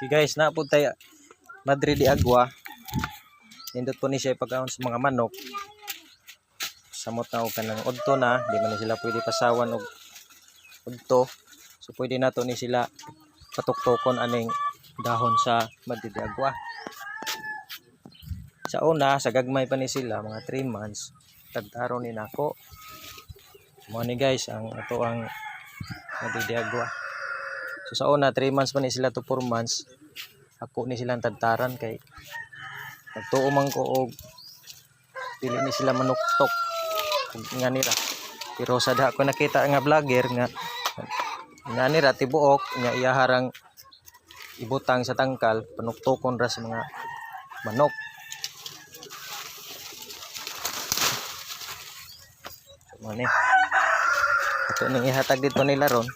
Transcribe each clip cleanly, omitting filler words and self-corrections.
Okay guys, naapod tayo Madre de Agua. Nindot po ni siya pagkaon sa mga manok. Samot na o kanang udto na, di man sila pwede pasawan og udto. So pwede na to ni sila patuktukon aning dahon sa Madre de Agua. Sa una, sa gagmay pa ni sila, mga 3 months, tagtaron ni nako. Mo ni guys, ang ato ang Madre de Agua. So sa una 3 months pa ni sila to 4 months. Ako ni silang tadtaran kay nagtuo man ko og dili ni sila manuktok nga nila. Pero sa da ko nakita nga vlogger nga nila tibuok nga iyaharang ibutang sa tangkal panuktokon ra sa mga manok. Mani. Ito ning ihatag dito nila ron.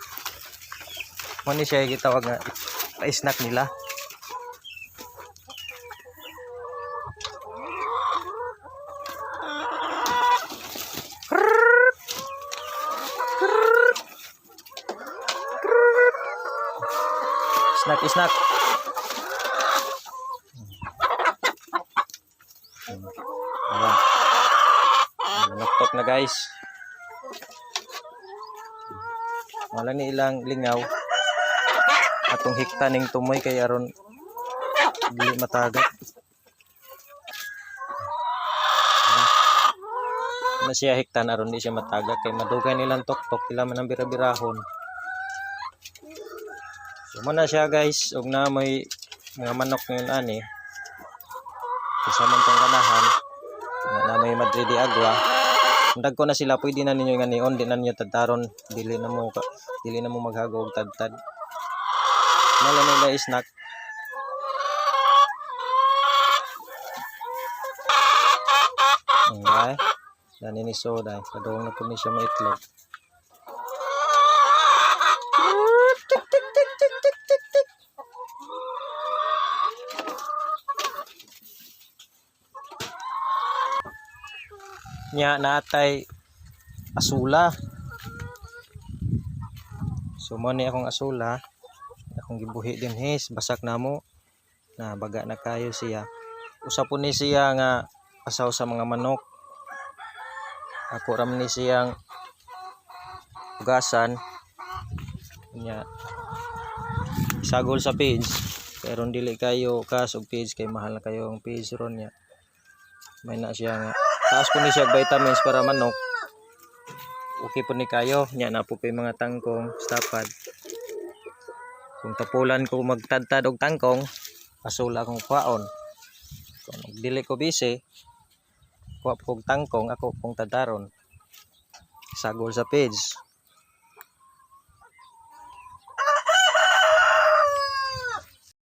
Mani siya gitawag nga pa-snack nila. Snack. Ayan. Nuktok na guys. Wala ni ilang lingaw. Atong hikta ning tumoy kay aron dili matagat. Na siya hiktan aron di siya matagat kay madugay nilang tuktok ila man ang birabirahon. So muna siya guys, og na may mga manok ngayon ani. Kasama tong kanahan na may Madre de Agua. Undag ko na sila pwede na ninyo nga nion, di na ninyo tadtaron, dili na mo maghagaw og tadtad. Mala nila snack. Okay. Dani ni soda, kadong na po ni siya maitlog. Nya natay asula. So mo ni akong asula, akong gibuhi din his, basak na mo. Na baga na kayo siya. Usa po ni siya nga pasaw sa mga manok. Ako ram ni siyang ugasan. Nya sagol sa page. Pero dili kayo kas og page kay mahal na kayo ang page ron nya. May na siya nga taas po ni siya vitamins para manok. Okay po ni kayo. Nya na po pa mga tangkong stapad. Kung tapulan ko magtadtad og tangkong, asula akong kwaon. Kung dili ko busy, kuha po kong tangkong, ako pong tadaron. Sagol sa page.